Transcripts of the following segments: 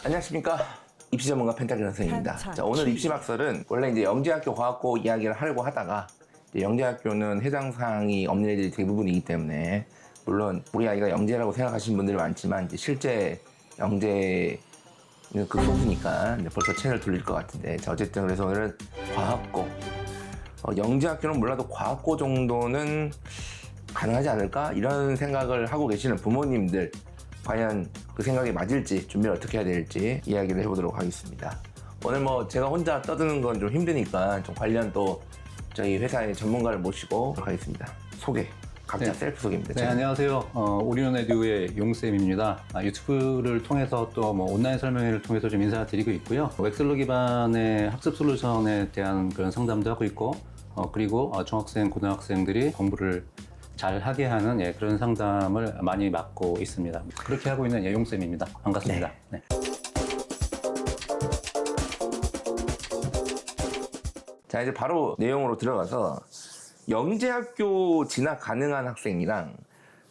안녕하십니까. 입시 전문가 펜타곤 선생입니다. 자, 오늘 입시막설은 원래 이제 영재학교 과학고 이야기를 하려고 하다가 영재학교는 해당사항이 없는 애들이 대부분이기 때문에 물론 우리 아이가 영재라고 생각하시는 분들이 많지만 이제 실제 영재는 극소수니까 벌써 채널 돌릴 것 같은데 자, 어쨌든 그래서 오늘은 과학고 영재학교는 몰라도 과학고 정도는 가능하지 않을까? 이런 생각을 하고 계시는 부모님들 과연 그 생각이 맞을지 준비를 어떻게 해야 될지 이야기를 해보도록 하겠습니다. 오늘 뭐 제가 혼자 떠드는 건 좀 힘드니까 좀 관련 또 저희 회사의 전문가를 모시고 하겠습니다. 소개, 각자 셀프 소개입니다. 네, 안녕하세요. 오리온 에듀의 용쌤입니다. 유튜브를 통해서 또 뭐 온라인 설명회를 통해서 좀 인사드리고 있고요. 웹슬러 기반의 학습 솔루션에 대한 그런 상담도 하고 있고, 그리고 중학생, 고등학생들이 공부를 잘 하게 하는 그런 상담을 많이 맡고 있습니다. 그렇게 하고 있는 용쌤입니다. 반갑습니다. 네. 자, 이제 바로 내용으로 들어가서 영재학교 진학 가능한 학생이랑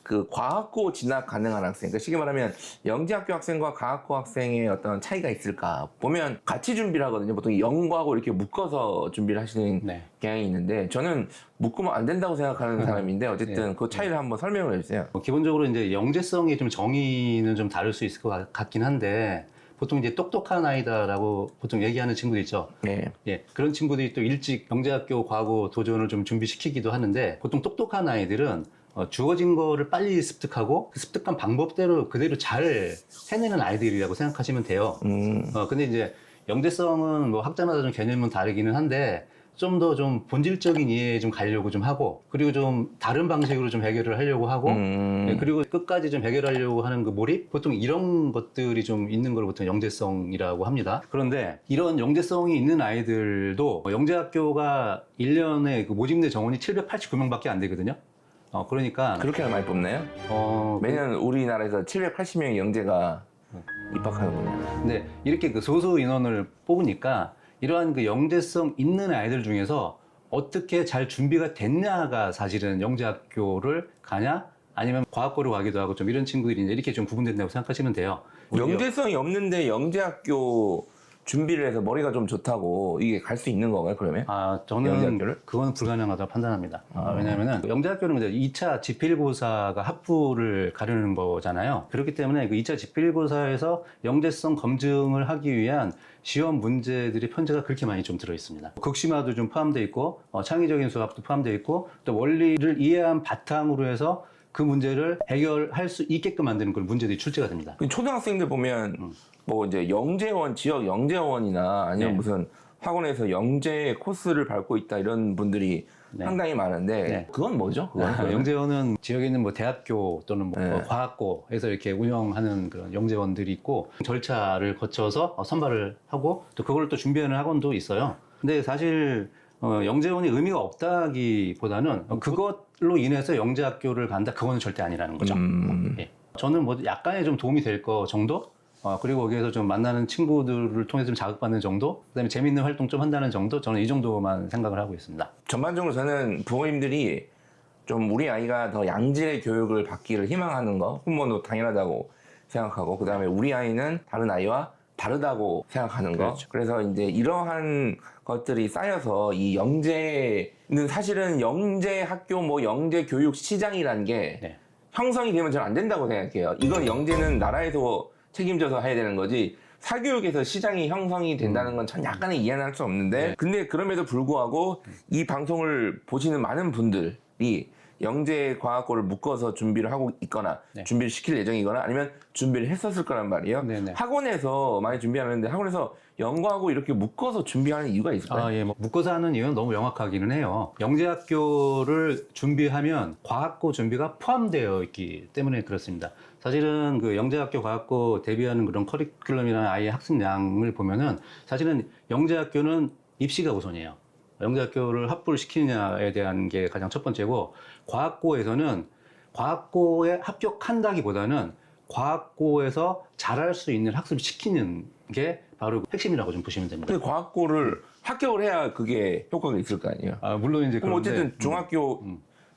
그 과학고 진학 가능한 학생, 그러니까 쉽게 말하면 영재학교 학생과 과학고 학생의 어떤 차이가 있을까 보면 같이 준비를 하거든요. 보통 영과하고 이렇게 묶어서 준비를 하시는 경향이 있는데 저는 묶으면 안 된다고 생각하는 사람인데 어쨌든 그 차이를 한번 설명을 해주세요. 기본적으로 이제 영재성이 좀 정의는 좀 다를 수 있을 것 같긴 한데 보통 이제 똑똑한 아이다라고 보통 얘기하는 친구들 있죠. 그런 친구들이 또 일찍 영재학교 과학고 도전을 좀 준비시키기도 하는데 보통 똑똑한 아이들은 주어진 거를 빨리 습득하고 그 습득한 방법대로 그대로 잘 해내는 아이들이라고 생각하시면 돼요. 근데 이제 영재성은 뭐 학자마다 좀 개념은 다르기는 한데 좀 더 좀 본질적인 이해에 좀 가려고 좀 하고 그리고 좀 다른 방식으로 좀 해결을 하려고 하고 그리고 끝까지 좀 해결하려고 하는 그 몰입 보통 이런 것들이 좀 있는 걸 보통 영재성이라고 합니다. 그런데 이런 영재성이 있는 아이들도 영재학교가 1년에 그 모집내 정원이 789명밖에 안 되거든요. 그러니까 그렇게나 많이 뽑나요? 매년 우리나라에서 780명의 영재가 입학하는군요. 근데 이렇게 그 소수 인원을 뽑으니까 이러한 그 영재성 있는 아이들 중에서 어떻게 잘 준비가 됐냐가 사실은 영재학교를 가냐 아니면 과학고를 가기도 하고 좀 이런 친구들이 이제 이렇게 좀 구분된다고 생각하시면 돼요. 영재성이 없는데 영재학교 준비를 해서 머리가 좀 좋다고 이게 갈 수 있는 건가요, 그러면? 저는 영재학교를? 그건 불가능하다고 판단합니다. 왜냐면은 영재학교는 이제 2차 지필고사가 학부를 가르는 거잖아요. 그렇기 때문에 그 2차 지필고사에서 영재성 검증을 하기 위한 시험 문제들이 편제가 그렇게 많이 좀 들어 있습니다. 극심화도 좀 포함되어 있고, 창의적인 수학도 포함되어 있고, 또 원리를 이해한 바탕으로 해서 그 문제를 해결할 수 있게끔 만드는 그런 문제들이 출제가 됩니다. 초등학생들 보면 뭐 이제 영재원, 지역 영재원이나 아니면 무슨 학원에서 영재 코스를 밟고 있다 이런 분들이 상당히 많은데 그건 뭐죠? 영재원은 지역에 있는 뭐 대학교 또는 뭐 과학고에서 이렇게 운영하는 그런 영재원들이 있고 절차를 거쳐서 선발을 하고 또 그걸 또 준비하는 학원도 있어요. 근데 사실 영재원이 의미가 없다기보다는 그것로 인해서 영재학교를 간다 그거는 절대 아니라는 거죠. 저는 뭐 약간의 좀 도움이 될 거 정도? 그리고 거기에서 좀 만나는 친구들을 통해서 좀 자극받는 정도? 그 다음에 재밌는 활동 좀 한다는 정도? 저는 이 정도만 생각을 하고 있습니다. 전반적으로 저는 부모님들이 좀 우리 아이가 더 양질의 교육을 받기를 희망하는 거, 부모도 당연하다고 생각하고, 그 다음에 우리 아이는 다른 아이와 다르다고 생각하는 거. 그래서 이제 이러한 것들이 쌓여서 이 영재는 사실은 영재 학교, 뭐 영재 교육 시장이라는 게 형성이 되면 저는 안 된다고 생각해요. 이건 영재는 나라에서 책임져서 해야 되는 거지 사교육에서 시장이 형성이 된다는 건 전 약간의 이해는 할 수 없는데 근데 그럼에도 불구하고 이 방송을 보시는 많은 분들이 영재 과학고를 묶어서 준비를 하고 있거나 준비를 시킬 예정이거나 아니면 준비를 했었을 거란 말이에요. 학원에서 많이 준비하는데 학원에서 영과하고 이렇게 묶어서 준비하는 이유가 있을까요? 뭐 묶어서 하는 이유는 너무 명확하기는 해요. 영재학교를 준비하면 과학고 준비가 포함되어 있기 때문에 그렇습니다. 사실은 그 영재학교 과학고 대비하는 그런 커리큘럼이나 아이의 학습량을 보면은 사실은 영재학교는 입시가 우선이에요. 영재학교를 합부를 시키느냐에 대한 게 가장 첫 번째고 과학고에서는 과학고에 합격한다기보다는 과학고에서 잘할 수 있는 학습을 시키는 게 바로 핵심이라고 좀 보시면 됩니다. 근데 과학고를 합격을 해야 그게 효과가 있을 거 아니에요? 물론 이제 그럼 그런데, 어쨌든 중학교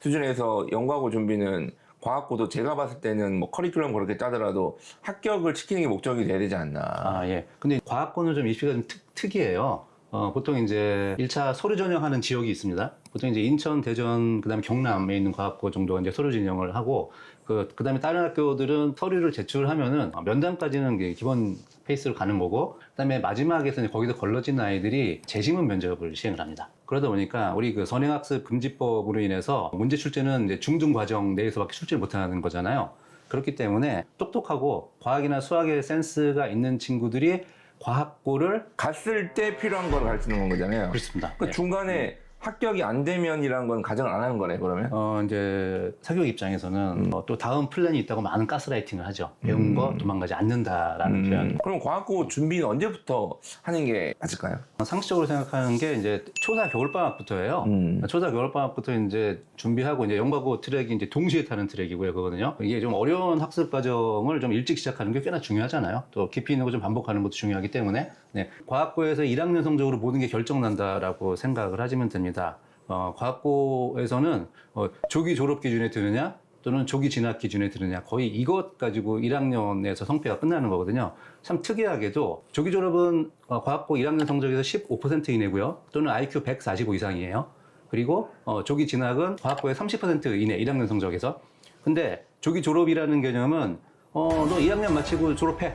수준에서 영과고 준비는 과학고도 제가 봤을 때는 뭐 커리큘럼 그렇게 짜더라도 합격을 시키는 게 목적이 돼야 되지 않나. 아, 예. 근데 과학고는 좀 입시가 좀 특이해요. 보통 이제 1차 서류 전형하는 지역이 있습니다. 보통 이제 인천, 대전, 그다음에 경남에 있는 과학고 정도가 이제 서류 전형을 하고, 그다음에 다른 학교들은 서류를 제출하면은 면담까지는 기본 페이스로 가는 거고, 그다음에 마지막에서는 거기서 걸러진 아이들이 재심은 면접을 시행을 합니다. 그러다 보니까 우리 그 선행학습 금지법으로 인해서 문제 출제는 이제 중등 과정 내에서밖에 출제를 못하는 거잖아요. 그렇기 때문에 똑똑하고 과학이나 수학에 센스가 있는 친구들이 과학고를 갔을 때 필요한 걸 가르치는 거잖아요. 그렇습니다. 그 네. 중간에 합격이 안 되면이란 건 가정을 안 하는 거네, 그러면? 이제 사교육 입장에서는 또 다음 플랜이 있다고 많은 가스라이팅을 하죠. 배운 거 도망가지 않는다라는 표현. 그럼 과학고 준비는 언제부터 하는 게 맞을까요? 상식적으로 생각하는 게 이제 초사 겨울방학부터예요. 초사 겨울방학부터 이제 준비하고 이제 연과고 트랙이 이제 동시에 타는 트랙이고요, 그거는요. 이게 좀 어려운 학습 과정을 좀 일찍 시작하는 게 꽤나 중요하잖아요. 또 깊이 있는 거 좀 반복하는 것도 중요하기 때문에 네. 과학고에서 1학년 성적으로 모든 게 결정난다라고 생각을 하시면 됩니다. 과학고에서는 조기 졸업 기준에 드느냐 또는 조기 진학 기준에 드느냐 거의 이것 가지고 1학년에서 성패가 끝나는 거거든요. 참 특이하게도 조기 졸업은 과학고 1학년 성적에서 15% 이내고요. 또는 IQ 145 이상이에요. 그리고 조기 진학은 과학고의 30% 이내 1학년 성적에서. 근데 조기 졸업이라는 개념은 너 2학년 마치고 졸업해.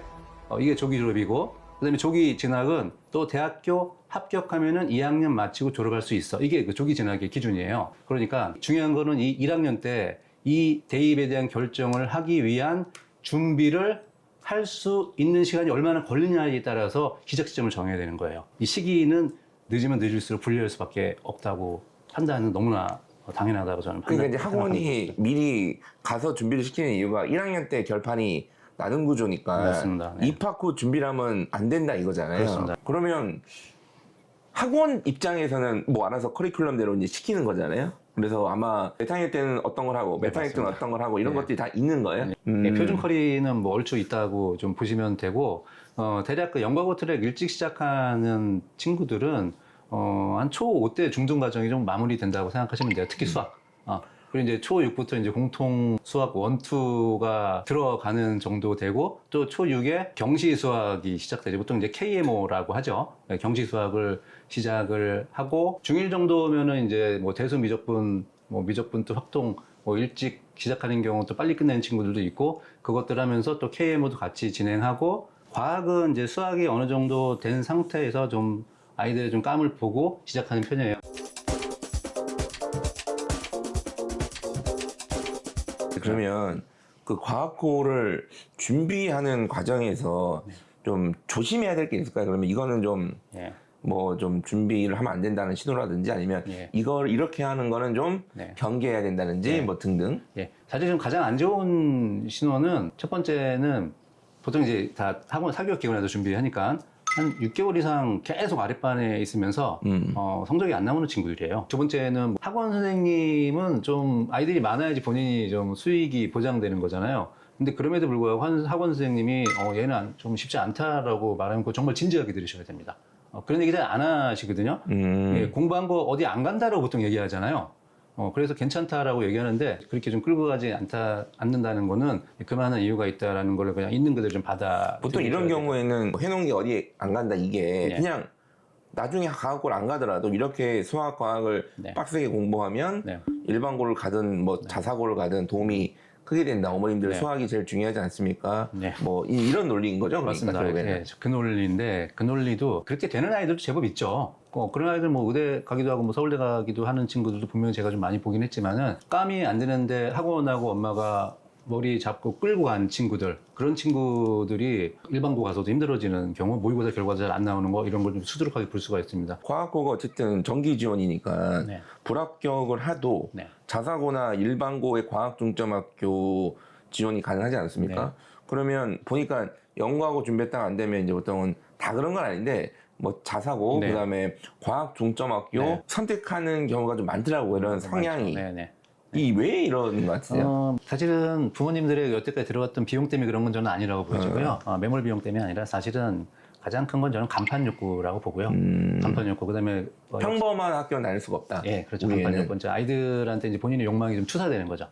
이게 조기 졸업이고, 그다음에 조기 진학은 또 대학교 합격하면은 2학년 마치고 졸업할 수 있어. 이게 그 조기 진학의 기준이에요. 그러니까 중요한 거는 이 1학년 때 이 대입에 대한 결정을 하기 위한 준비를 할 수 있는 시간이 얼마나 걸리냐에 따라서 시작 시점을 정해야 되는 거예요. 이 시기는 늦으면 늦을수록 불리할 수밖에 없다고 판단은 너무나 당연하다고 저는 그러니까 이제 생각합니다. 학원이 미리 가서 준비를 시키는 이유가 1학년 때 결판이 나는 구조니까 맞습니다. 네. 입학 후 준비를 하면 안 된다 이거잖아요. 그렇습니다. 그러면 학원 입장에서는 뭐 알아서 커리큘럼대로 이제 시키는 거잖아요. 그래서 아마 몇 학년 때는 어떤 걸 하고 몇 학년 때는 맞습니다. 어떤 걸 하고 이런 네. 것들이 다 있는 거예요. 네, 표준 커리는 뭐 얼추 있다고 좀 보시면 되고, 대략 그 연과고 트랙 일찍 시작하는 친구들은 한 초5 때 중등 과정이 좀 마무리된다고 생각하시면 돼요. 특히 수학. 그리고 이제 초6부터 이제 공통 수학 1, 2가 들어가는 정도 되고, 또 초6에 경시 수학이 시작되죠. 보통 이제 KMO라고 하죠. 네, 경시 수학을 시작을 하고, 중1 정도면은 이제 뭐 대수 미적분, 뭐 미적분 또 확동, 뭐 일찍 시작하는 경우 또 빨리 끝내는 친구들도 있고, 그것들 하면서 또 KMO도 같이 진행하고, 과학은 이제 수학이 어느 정도 된 상태에서 좀 아이들의 좀 감을 보고 시작하는 편이에요. 그러면 그 과학고를 준비하는 과정에서 좀 조심해야 될 게 있을까요? 그러면 이거는 좀 예. 뭐 좀 준비를 하면 안 된다는 신호라든지 아니면 예. 이걸 이렇게 하는 거는 좀 네. 경계해야 된다든지 네. 뭐 등등. 예. 사실 좀 가장 안 좋은 신호는 첫 번째는 보통 이제 다 학원 사교육 기관에서 준비하니까 한 6개월 이상 계속 아랫반에 있으면서 성적이 안 나오는 친구들이에요. 두 번째는 학원 선생님은 좀 아이들이 많아야지 본인이 좀 수익이 보장되는 거잖아요. 근데 그럼에도 불구하고 학원 선생님이 얘는 좀 쉽지 않다라고 말하면 그거 정말 진지하게 들으셔야 됩니다. 그런 얘기 잘 안 하시거든요. 예, 공부한 거 어디 안 간다라고 보통 얘기하잖아요. 그래서 괜찮다라고 얘기하는데 그렇게 좀 끌고 가지 않는다는 거는 그만한 이유가 있다라는 걸 그냥 있는 그대로 좀 받아. 보통 이런 경우에는 해놓은 게 어디 안 간다 이게 네. 그냥 나중에 과학고를 안 가더라도 이렇게 수학 과학을 네. 빡세게 공부하면 네. 일반고를 가든 뭐 자사고를 가든 도움이 크게 된다. 어머님들 네. 수학이 제일 중요하지 않습니까? 네. 뭐 이런 논리인 거죠. 그러니까 맞습니다. 결국에는. 예, 그 논리인데 그 논리도 그렇게 되는 아이들도 제법 있죠. 그런 아이들 뭐 의대 가기도 하고 뭐 서울대 가기도 하는 친구들도 분명히 제가 좀 많이 보긴 했지만은 감이 안 되는데 학원하고 엄마가 머리 잡고 끌고 간 친구들, 그런 친구들이 일반고 가서도 힘들어지는 경우, 모의고사 결과도 잘 안 나오는 거, 이런 걸 좀 수두룩하게 볼 수가 있습니다. 과학고가 어쨌든 정기 지원이니까 네. 불합격을 하도 네. 자사고나 일반고의 과학 중점학교 지원이 가능하지 않습니까? 네. 그러면 보니까 연구하고 준비했다가 안 되면 이제 보통은 다 그런 건 아닌데 뭐 자사고 네. 그다음에 과학 중점학교 네. 선택하는 경우가 좀 많더라고요. 이런 성향이. 네네. 이 왜 이런 것 같으세요? 사실은 부모님들의 여태까지 들어갔던 비용 때문에 그런 건 저는 아니라고 보여지고요. 매몰 비용 때문이 아니라 사실은 가장 큰 건 저는 간판 욕구라고 보고요. 간판 욕구. 그다음에 평범한 학교는 다닐 수가 없다. 예, 그렇죠. 우리 간판 애는. 욕구. 이제 아이들한테 이제 본인의 욕망이 좀 투사되는 거죠.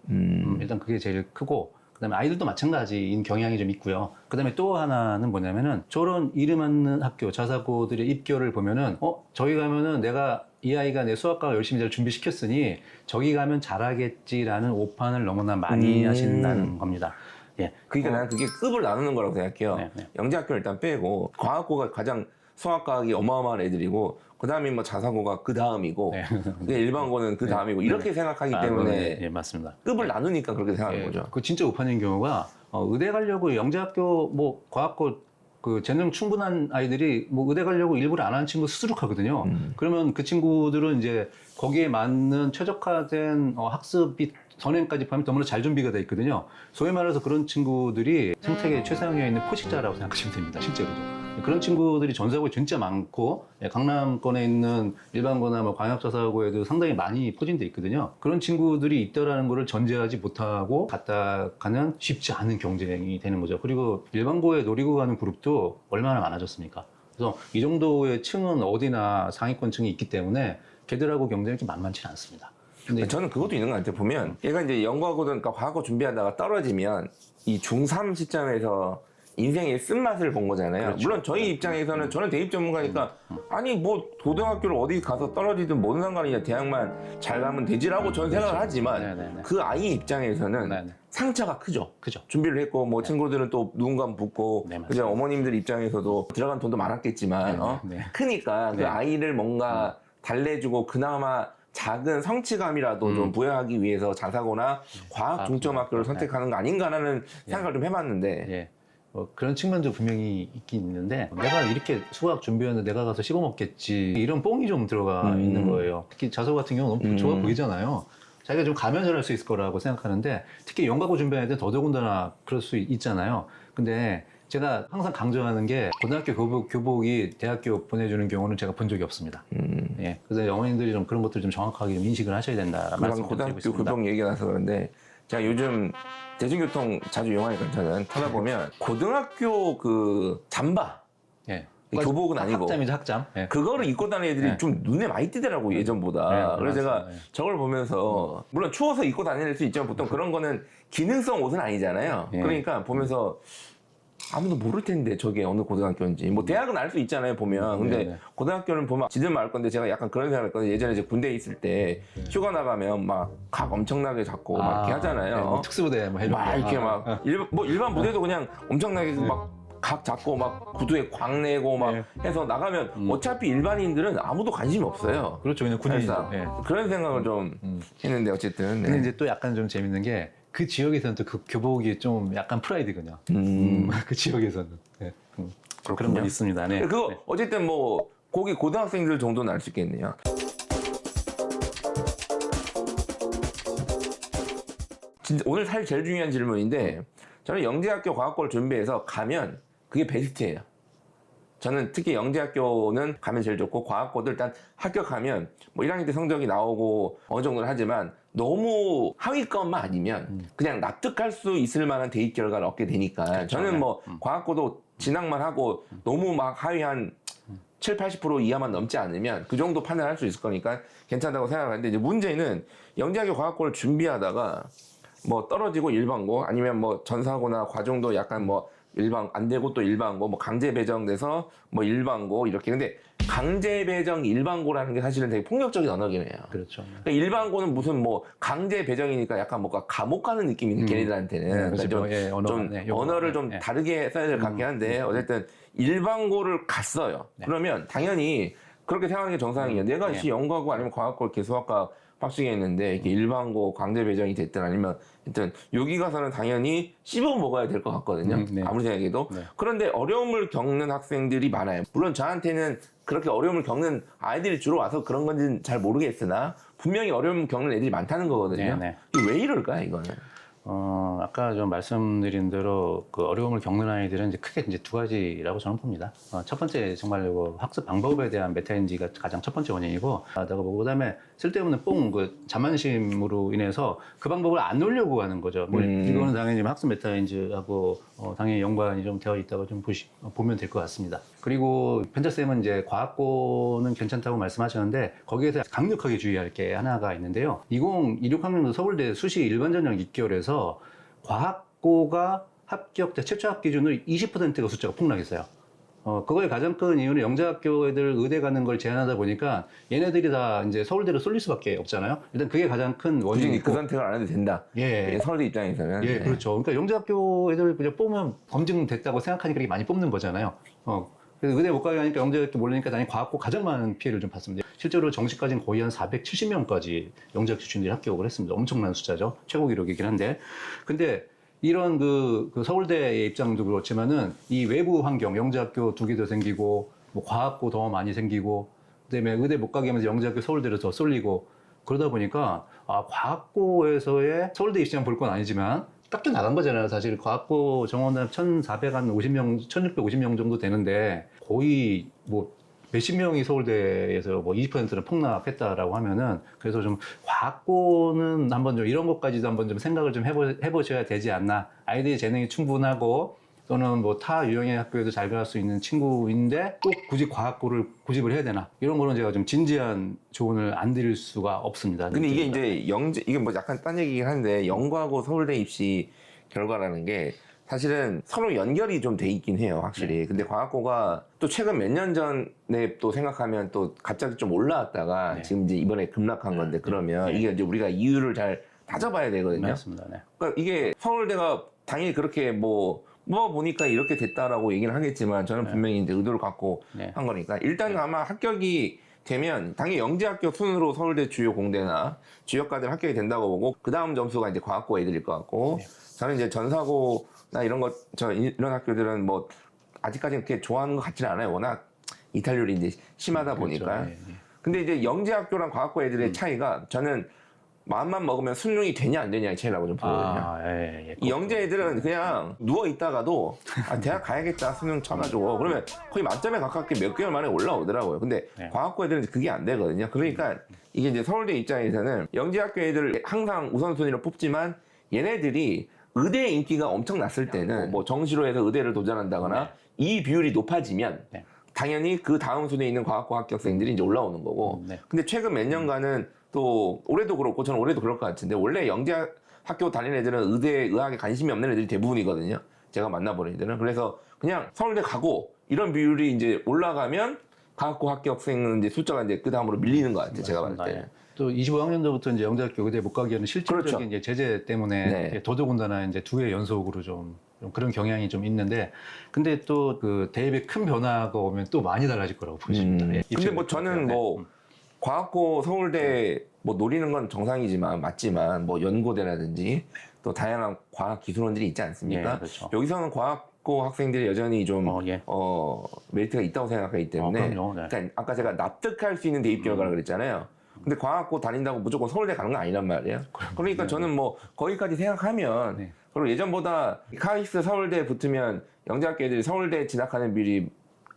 일단 그게 제일 크고. 그다음에 아이들도 마찬가지인 경향이 좀 있고요. 그다음에 또 하나는 뭐냐면은 저런 이름 없는 학교 자사고들의 입교를 보면은 저기 가면은 내가 이 아이가 내 수학과 열심히 잘 준비시켰으니 저기 가면 잘하겠지라는 오판을 너무나 많이 하신다는 겁니다. 예. 그러니까 나는 그게 급을 나누는 거라고 생각해요. 네, 네. 영재학교를 일단 빼고 과학고가 가장 수학과학이 어마어마한 애들이고 그 다음에 뭐 자사고가 그 다음이고 네. 일반고는 그 다음이고 이렇게 생각하기 때문에 예, 맞습니다. 급을 나누니까 그렇게 생각하는 예, 거죠. 그 진짜 오판인 경우가 의대 가려고 영재학교 뭐 과학고 그 재능 충분한 아이들이 뭐 의대 가려고 일부러 안 하는 친구 수두룩하거든요. 그러면 그 친구들은 이제 거기에 맞는 최적화된 학습이 전행까지 포함해 너무나 잘 준비가 돼 있거든요. 소위 말해서 그런 친구들이 생태계 최상위에 있는 포식자라고 생각하시면 됩니다. 실제로도. 그런 친구들이 전사고에 진짜 많고 강남권에 있는 일반고나 뭐 광역자사고에도 상당히 많이 포진돼 있거든요. 그런 친구들이 있다라는 거를 전제하지 못하고 갔다가는 쉽지 않은 경쟁이 되는 거죠. 그리고 일반고에 노리고 가는 그룹도 얼마나 많아졌습니까? 그래서 이 정도의 층은 어디나 상위권 층이 있기 때문에 걔들하고 경쟁이 좀 만만치 않습니다. 근데 저는 그것도 있는 것 같아요. 보면 얘가 이제 연구하고든 그러니까 과학고 준비하다가 떨어지면 이 중3 시점에서 인생의 쓴맛을 본 거잖아요. 그렇죠. 물론 저희 입장에서는 저는 대입 전문가니까 아니 뭐 고등학교를 어디 가서 떨어지든 뭔 상관이냐 대학만 잘 가면 되지라고 저는 생각을 하지만 네네네. 그 아이 입장에서는 네네. 상처가 크죠. 그죠. 준비를 했고 뭐 친구들은 또 누군가 붙고 네, 맞습니다. 이제 어머님들 입장에서도 들어간 돈도 많았겠지만 네. 크니까 그 네. 아이를 뭔가 달래주고 그나마 작은 성취감이라도 좀 부여하기 위해서 자사고나 과학 중점 학교를 선택하는 거 아닌가라는 생각을 좀 해봤는데 예. 그런 측면도 분명히 있긴 있는데 내가 이렇게 수학 준비했는데 내가 가서 씹어먹겠지 이런 뽕이 좀 들어가 있는 거예요. 특히 자소 같은 경우는 너무 좋아 보이잖아요. 자기가 좀 가면 잘할 수 있을 거라고 생각하는데 특히 연가고 준비할 때 더더군다나 그럴 수 있잖아요. 근데 제가 항상 강조하는 게 고등학교 교복이 대학교 보내주는 경우는 제가 본 적이 없습니다. 예. 그래서 어머님들이 좀 그런 것들 좀 정확하게 좀 인식을 하셔야 된다. 그런 고등학교 교복 얘기가 나서 그런데 제가 요즘 대중교통 자주 이용하니까 저는 타다 보면 고등학교 그 잠바 예. 교복은 아니고 학잠이죠, 학잠. 예. 그거를 입고 다니는 애들이 네. 좀 눈에 많이 띄더라고 예전보다. 네, 그래서 제가 맞습니다. 네. 저걸 보면서 물론 추워서 입고 다닐 수 있지만 보통 그런 거는 기능성 옷은 아니잖아요. 네. 그러니까 보면서 아무도 모를 텐데 저게 어느 고등학교인지. 뭐 대학은 알 수 있잖아요 보면. 근데 네. 고등학교는 보면 지들만 알 건데 제가 약간 그런 생각을 했거든요. 예전에 이제 군대에 있을 때 휴가 나가면 막 각 엄청나게 잡고 막 이렇게 하잖아요. 네, 뭐 특수부대 뭐 막 이렇게 막 일반 부대도 그냥 엄청나게 막 각 잡고 막 구두에 광 내고 막 네. 해서 나가면 어차피 일반인들은 아무도 관심이 없어요. 그렇죠, 그냥 군인이죠. 사실상. 예. 그런 생각을 좀 했는데 어쨌든. 근데 네. 이제 또 약간 좀 재밌는 게 그 지역에서는 또 그 교복이 좀 약간 프라이드거든요. 그 지역에서는. 네. 그런 건 있습니다. 네. 그거 어쨌든 뭐 거기 고등학생들 정도는 알 수 있겠네요. 진짜 오늘 사실 제일 중요한 질문인데 저는 영재학교 과학고를 준비해서 가면 그게 베스트예요. 저는 특히 영재학교는 가면 제일 좋고 과학고도 일단 합격하면 뭐 1학년 때 성적이 나오고 어느 정도는 하지만 너무 하위권만 아니면 그냥 납득할 수 있을 만한 대입 결과를 얻게 되니까 그렇죠. 저는 뭐 과학고도 진학만 하고 너무 막 하위 한 7, 80% 이하만 넘지 않으면 그 정도 판단할 수 있을 거니까 괜찮다고 생각하는데 이제 문제는 영재학교 과학고를 준비하다가 뭐 떨어지고 일반고 아니면 뭐 전사고나 과중도 약간 뭐 일반 안 되고 또 일반고 뭐 강제 배정돼서 뭐 일반고 이렇게 근데 강제 배정 일반고라는 게 사실은 되게 폭력적인 언어긴 해요. 그렇죠. 그러니까 일반고는 무슨 뭐 강제 배정이니까 약간 뭔가 감옥 가는 느낌이 있는 걔네들한테는 네, 그러니까 그렇죠. 좀, 예, 언어가, 좀 네, 요거가, 언어를 좀 네. 다르게 써야 될 것 같긴 한데 어쨌든 일반고를 갔어요. 그러면 당연히 그렇게 생각하는 게 정상이에요. 내가 네. 연구하고 아니면 과학고 개수학과 빡시게 했는데 이렇게 일반고 강제 배정이 됐든 아니면 하여튼 여기 가서는 당연히 씹어 먹어야 될 것 같거든요. 네. 아무리 생각해도. 네. 그런데 어려움을 겪는 학생들이 많아요. 물론 저한테는 그렇게 어려움을 겪는 아이들이 주로 와서 그런 건지는 잘 모르겠으나 분명히 어려움을 겪는 애들이 많다는 거거든요. 네, 네. 이게 왜 이럴까 이거는? 아까 좀 말씀드린 대로 그 어려움을 겪는 아이들은 이제 크게 이제 두 가지라고 저는 봅니다. 첫 번째 정말 그 학습 방법에 대한 메타인지가 가장 첫 번째 원인이고, 내가 보고 그다음에 쓸데없는 그 자만심으로 인해서 그 방법을 안 놓으려고 하는 거죠. 뭐 이거는 당연히 학습 메타인지하고 당연히 연관이 좀 되어 있다고 좀 보면 될 것 같습니다. 그리고 편자 쌤은 이제 과학고는 괜찮다고 말씀하셨는데 거기에서 강력하게 주의할 게 하나가 있는데요. 2026학년도 서울대 수시 일반 전형 입결에서 과학고가 합격자 최초 합 기준으로 20%가 숫자가 폭락했어요. 그거의 가장 큰 이유는 영재학교 애들 의대 가는 걸 제한하다 보니까 얘네들이 다 이제 서울대로 쏠릴 수밖에 없잖아요. 일단 그게 가장 큰 원인이고. 그 선택을 안 해도 된다. 예. 서울대 입장에서는. 예, 그렇죠. 그러니까 영재학교 애들 그냥 뽑으면 검증됐다고 생각하니까 그렇게 많이 뽑는 거잖아요. 그래서 의대 못 가게 하니까 영재학교 몰리니까 당연히 과학고 가장 많은 피해를 좀 봤습니다. 실제로 정시까지는 거의 한 470명까지 영재학교 주민들이 합격을 했습니다. 엄청난 숫자죠. 최고 기록이긴 한데. 근데 이런 그 서울대의 입장도 그렇지만은 이 외부 환경, 영재학교 2개 더 생기고, 뭐 과학고 더 많이 생기고, 그다음에 의대 못 가게 하면서 영재학교 서울대로 더 쏠리고, 그러다 보니까, 과학고에서의 서울대 입시만 볼 건 아니지만, 깎여 나간 거잖아요. 사실 과학고 정원은 1,450명, 1,650명 정도 되는데, 거의 뭐 몇십 명이 서울대에서 뭐 20%는 폭락했다라고 하면은, 그래서 좀 과학고는 한번 좀 이런 것까지도 한번 좀 생각을 좀 해보셔야 되지 않나. 아이들이 재능이 충분하고 또는 뭐 타 유형의 학교에도 잘 갈 수 있는 친구인데 꼭 굳이 과학고를 고집을 해야 되나. 이런 거는 제가 좀 진지한 조언을 안 드릴 수가 없습니다. 근데 이게 이제 이게 뭐 약간 딴 얘기긴 한데 영과고 서울대 입시 결과라는 게 사실은 서로 연결이 좀 돼 있긴 해요, 확실히. 근데 과학고가 또 최근 몇 년 전에 또 생각하면 또 갑자기 좀 올라왔다가 지금 이제 이번에 급락한 건데 그러면 이게 이제 우리가 이유를 잘 따져봐야 되거든요. 맞습니다. 네. 그러니까 이게 서울대가 당연히 그렇게 뭐 보니까 이렇게 됐다라고 얘기를 하겠지만 저는 분명히 이제 의도를 갖고 한 거니까 일단 아마 합격이 되면 당연히 영재 합격 순으로 서울대 주요 공대나 주역과들 합격이 된다고 보고 그 다음 점수가 이제 과학고 애들일 것 같고 저는 이제 전사고나 이런 이런 학교들은 뭐 아직까지는 그렇게 좋아하는 것 같지는 않아요. 워낙 이탈률이 이제 심하다 보니까. 근데 이제 영재 학교랑 과학고 애들의 차이가 저는 마음만 먹으면 수능이 되냐 안 되냐의 차이라고 좀 보거든요. 이 영재 애들은 그냥 누워 있다가도 대학 가야겠다 수능 쳐가지고 그러면 거의 만점에 가깝게 몇 개월 만에 올라오더라고요. 근데 과학고 애들은 그게 안 되거든요. 그러니까 이게 이제 서울대 입장에서는 영재 학교 애들을 항상 우선순위로 뽑지만 얘네들이 의대 인기가 엄청 났을 때는 뭐 정시로 해서 의대를 도전한다거나 이 비율이 높아지면 당연히 그 다음 순위에 있는 과학고 합격생들이 이제 올라오는 거고. 근데 최근 몇 년간은 또 올해도 그렇고 저는 올해도 그럴 것 같은데 원래 영재 학교 다니는 애들은 의학에 관심이 없는 애들이 대부분이거든요. 제가 만나보는 애들은. 그래서 그냥 서울대 가고 이런 비율이 이제 올라가면 과학고 합격생은 이제 숫자가 이제 그 다음으로 밀리는 것 같아요. 제가 봤을 때는. 또 25학년도부터 이제 영재학교 의대 못 가게 하는 실질적인 이제 제재 때문에 더더군다나 이제 2회 연속으로 좀 그런 경향이 좀 있는데, 근데 또 그 대입에 큰 변화가 오면 또 많이 달라질 거라고 보십니다. 근데 뭐 저는 뭐 과학고 서울대 뭐 노리는 건 정상이지만 맞지만 뭐 연고대라든지 또 다양한 과학 기술원들이 있지 않습니까? 그렇죠. 여기서는 과학고 학생들이 여전히 좀 메리트가 있다고 생각하기 때문에 그러니까 아까 제가 납득할 수 있는 대입 결과라 그랬잖아요. 근데 과학고 다닌다고 무조건 서울대 가는 건 아니란 말이에요. 그러니까 저는 뭐 거기까지 생각하면 그리고 예전보다 카이스트 서울대 붙으면 영재학교 애들이 서울대 진학하는 비율이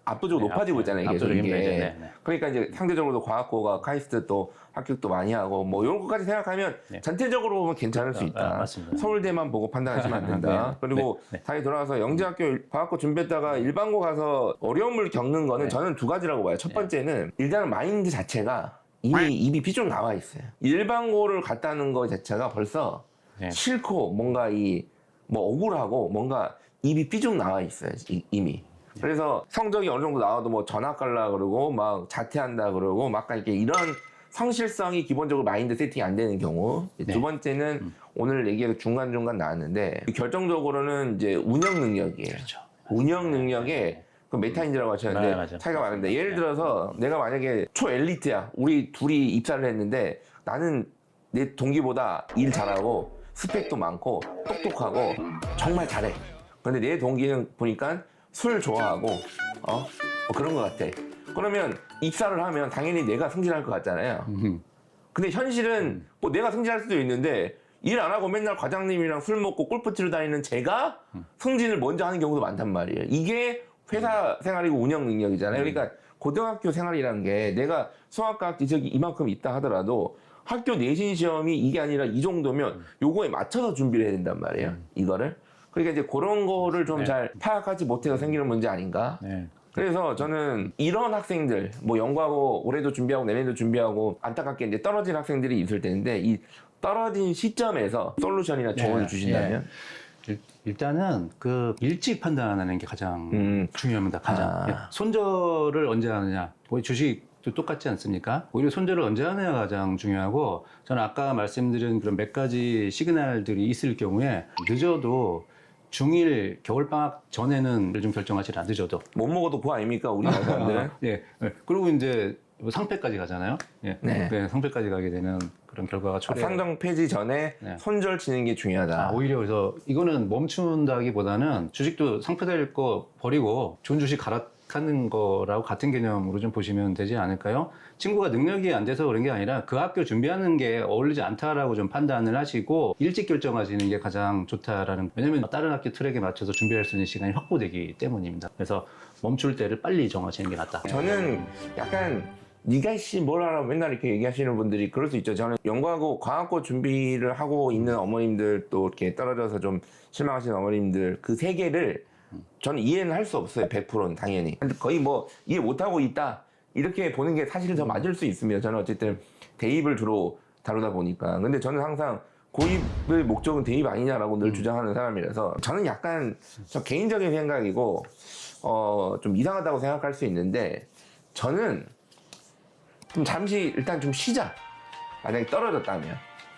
압도적으로 높아지고 있잖아요. 계속 이게. 그러니까 이제 상대적으로도 과학고가 카이스트 또 합격도 많이 하고 뭐 이런 것까지 생각하면 전체적으로 보면 괜찮을 수 있다. 서울대만 보고 판단하시면 안 된다. 그리고 다시 돌아와서 영재학교 과학고 준비했다가 일반고 가서 어려움을 겪는 거는 저는 두 가지라고 봐요. 첫 번째는 일단은 마인드 자체가 이미 입이 삐쭉 나와 있어요. 일반고를 갔다는 거 자체가 벌써 싫고 뭔가 뭐 억울하고 뭔가 입이 삐쭉 나와 있어요. 이미. 그래서 성적이 어느 정도 나와도 뭐 전학 갈라 그러고 막 자퇴한다 그러고 막 이렇게 이런 성실성이 기본적으로 마인드 세팅이 안 되는 경우. 두 번째는 오늘 얘기해서 중간중간 나왔는데 결정적으로는 이제 운영 능력이에요. 운영 능력에 그 메타인지라고 하셨는데 차이가 많은데 예를 들어서 내가 만약에 초엘리트야. 우리 둘이 입사를 했는데 나는 내 동기보다 일 잘하고 스펙도 많고 똑똑하고 정말 잘해. 근데 내 동기는 보니까 술 좋아하고 뭐 그런 것 같아. 그러면 입사를 하면 당연히 내가 승진할 것 같잖아요. 근데 현실은 뭐 내가 승진할 수도 있는데 일 안 하고 맨날 과장님이랑 술 먹고 골프 치러 다니는 제가 승진을 먼저 하는 경우도 많단 말이에요. 이게 회사 생활이고 운영 능력이잖아요. 그러니까 고등학교 생활이라는 게 내가 수학과학 지식이 이만큼 있다 하더라도 학교 내신 시험이 이게 아니라 이 정도면 요거에 맞춰서 준비를 해야 된단 말이에요. 이거를. 그러니까 이제 그런 거를 좀 잘 파악하지 못해서 생기는 문제 아닌가. 네. 그래서 저는 이런 학생들, 뭐 연구하고 올해도 준비하고 내년도 준비하고 안타깝게 이제 떨어진 학생들이 있을 텐데 이 떨어진 시점에서 솔루션이나 조언을 주신다면? 일단은 그 일찍 판단하는 게 가장 중요합니다. 가장. 손절을 언제 하느냐. 거의 주식도 똑같지 않습니까? 오히려 손절을 언제 하느냐가 가장 중요하고 저는 아까 말씀드린 그런 몇 가지 시그널들이 있을 경우에 늦어도 중1 겨울방학 전에는 좀 결정하시라, 늦어도. 못 먹어도 그거 아닙니까? 우리나라 사람들은? 예. 그리고 이제 상패까지 가잖아요. 예. 네. 네, 상패까지 가게 되는 그런 결과가 초래. 상장 폐지 전에 손절 치는 게 중요하다. 오히려 그래서 이거는 멈춘다기보다는 주식도 상패될 거 버리고 좋은 주식 갈아타는 거라고 같은 개념으로 좀 보시면 되지 않을까요? 친구가 능력이 안 돼서 그런 게 아니라 그 학교 준비하는 게 어울리지 않다라고 좀 판단을 하시고 일찍 결정하시는 게 가장 좋다라는, 왜냐면 다른 학교 트랙에 맞춰서 준비할 수 있는 시간이 확보되기 때문입니다. 그래서 멈출 때를 빨리 정하시는 게 낫다. 저는 약간 니가 뭘 알아 맨날 이렇게 얘기하시는 분들이 그럴 수 있죠. 저는 연구하고 과학고 준비를 하고 있는 어머님들 또 이렇게 떨어져서 좀 실망하시는 어머님들 그 세계를 저는 이해는 할 수 없어요. 100%는 당연히. 근데 거의 뭐 이해 못하고 있다 이렇게 보는 게 사실 더 맞을 수 있습니다. 저는 어쨌든 대입을 주로 다루다 보니까. 근데 저는 항상 고입의 목적은 대입 아니냐라고 늘 주장하는 사람이라서 저는 약간 저 개인적인 생각이고 좀 이상하다고 생각할 수 있는데 저는 좀 잠시 일단 좀 쉬자. 만약에 떨어졌다면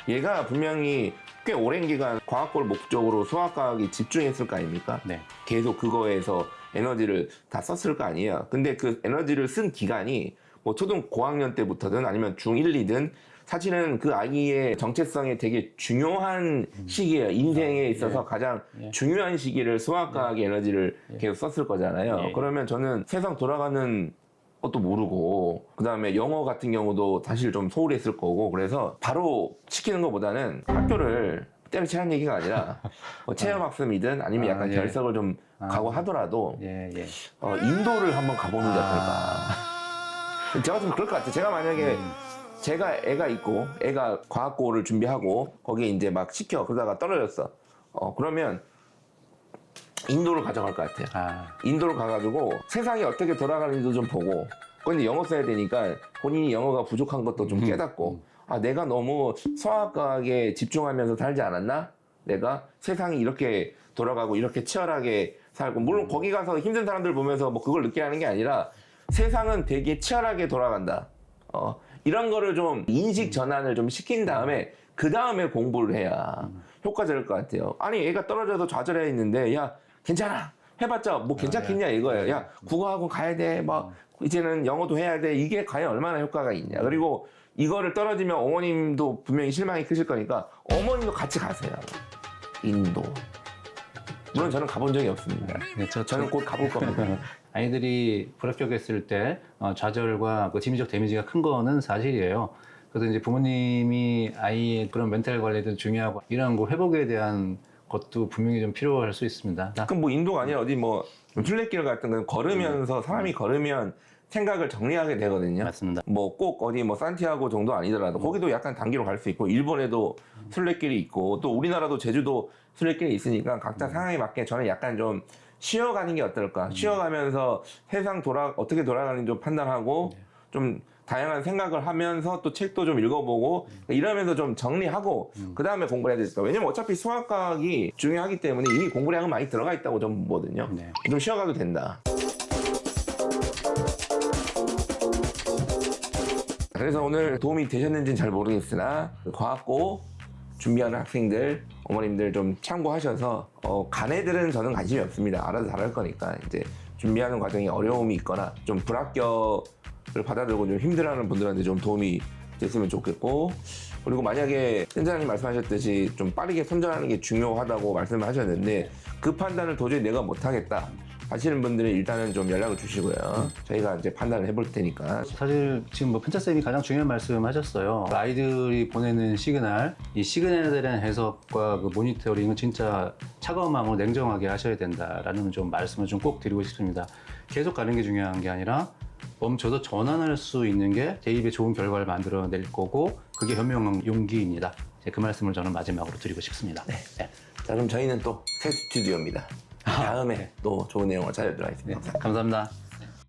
얘가 분명히 꽤 오랜 기간 과학고를 목적으로 수학과학에 집중했을 거 아닙니까? 네. 계속 그거에서 에너지를 다 썼을 거 아니에요. 근데 그 에너지를 쓴 기간이 뭐 초등 고학년 때부터든 아니면 중1, 2든 사실은 그 아이의 정체성에 되게 중요한 시기예요. 인생에 있어서 가장 중요한 시기를 수학과학의 에너지를 계속 썼을 거잖아요. 그러면 저는 세상 돌아가는 것도 모르고 그다음에 영어 같은 경우도 사실 좀 소홀했을 거고 그래서 바로 시키는 것보다는 학교를 때려치라는 얘기가 아니라 뭐 체험학습이든 아니면 약간 결석을 좀 각오하더라도 인도를 한번 가보는 게 어떨까. 제가 좀 그럴 것 같아요. 제가 만약에 제가 애가 있고 애가 과학고를 준비하고 거기에 이제 막 시켜 그러다가 떨어졌어. 그러면 인도를 가져갈 것 같아요. 인도를 가가지고 세상이 어떻게 돌아가는지도 좀 보고 근데 영어 써야 되니까 본인이 영어가 부족한 것도 좀 깨닫고 내가 너무 수학과학에 집중하면서 살지 않았나? 내가 세상이 이렇게 돌아가고 이렇게 치열하게 살고 물론 거기 가서 힘든 사람들 보면서 뭐 그걸 느끼라는 게 아니라 세상은 되게 치열하게 돌아간다. 이런 거를 좀 인식 전환을 좀 시킨 다음에 그 다음에 공부를 해야 효과적일 것 같아요. 아니 애가 떨어져서 좌절해 있는데 야 괜찮아 해봤자 뭐 괜찮겠냐 이거예요. 야 국어학원 가야 돼 막 이제는 영어도 해야 돼 이게 과연 얼마나 효과가 있냐. 그리고 이거를 떨어지면 어머님도 분명히 실망이 크실 거니까 어머님도 같이 가세요. 인도. 물론 저는 가본 적이 없습니다. 네, 저는 곧 가볼 겁니다. 아이들이 불합격했을 때 좌절과 그 심리적 데미지가 큰 거는 사실이에요. 그래서 이제 부모님이 아이의 그런 멘탈 관리도 중요하고 이런 거 회복에 대한 것도 분명히 좀 필요할 수 있습니다. 그럼 뭐 인도가 아니라 어디 뭐 순례길 같은 건 걸으면서 사람이 걸으면 생각을 정리하게 되거든요. 맞습니다. 뭐 꼭 어디 뭐 산티아고 정도 아니더라도 거기도 약간 단기로 갈 수 있고 일본에도 순례길이 있고 또 우리나라도 제주도 순례길이 있으니까 각자 상황에 맞게 저는 약간 좀 쉬어가는 게 어떨까. 쉬어가면서 세상 어떻게 돌아가는지 좀 판단하고 좀 다양한 생각을 하면서 또 책도 좀 읽어보고 이러면서 좀 정리하고 그 다음에 공부를 해야 되겠다. 왜냐면 어차피 수학과학이 중요하기 때문에 이미 공부량은 많이 들어가 있다고 좀 보거든요. 좀 쉬어가도 된다. 그래서 오늘 도움이 되셨는지는 잘 모르겠으나 과학고 준비하는 학생들, 어머님들 좀 참고하셔서 간 애들은 저는 관심이 없습니다. 알아서 잘할 거니까 이제 준비하는 과정에 어려움이 있거나 좀 불합격을 받아들고 좀 힘들어하는 분들한테 좀 도움이 됐으면 좋겠고 그리고 만약에 센터장님 말씀하셨듯이 좀 빠르게 선전하는 게 중요하다고 말씀을 하셨는데 그 판단을 도저히 내가 못하겠다. 아시는 분들은 일단은 좀 연락을 주시고요. 저희가 이제 판단을 해볼 테니까. 사실 지금 뭐 편차쌤이 가장 중요한 말씀하셨어요. 아이들이 보내는 시그널, 이 시그널에 대한 해석과 그 모니터링은 진짜 차가운 마음으로 냉정하게 하셔야 된다라는 좀 말씀을 좀 꼭 드리고 싶습니다. 계속 가는 게 중요한 게 아니라 멈춰서 전환할 수 있는 게 대입에 좋은 결과를 만들어낼 거고 그게 현명한 용기입니다. 그 말씀을 저는 마지막으로 드리고 싶습니다. 네. 자, 그럼 저희는 또 새 스튜디오입니다. 다음에 또 좋은 내용을 찾아뵙도록 하겠습니다. 감사합니다.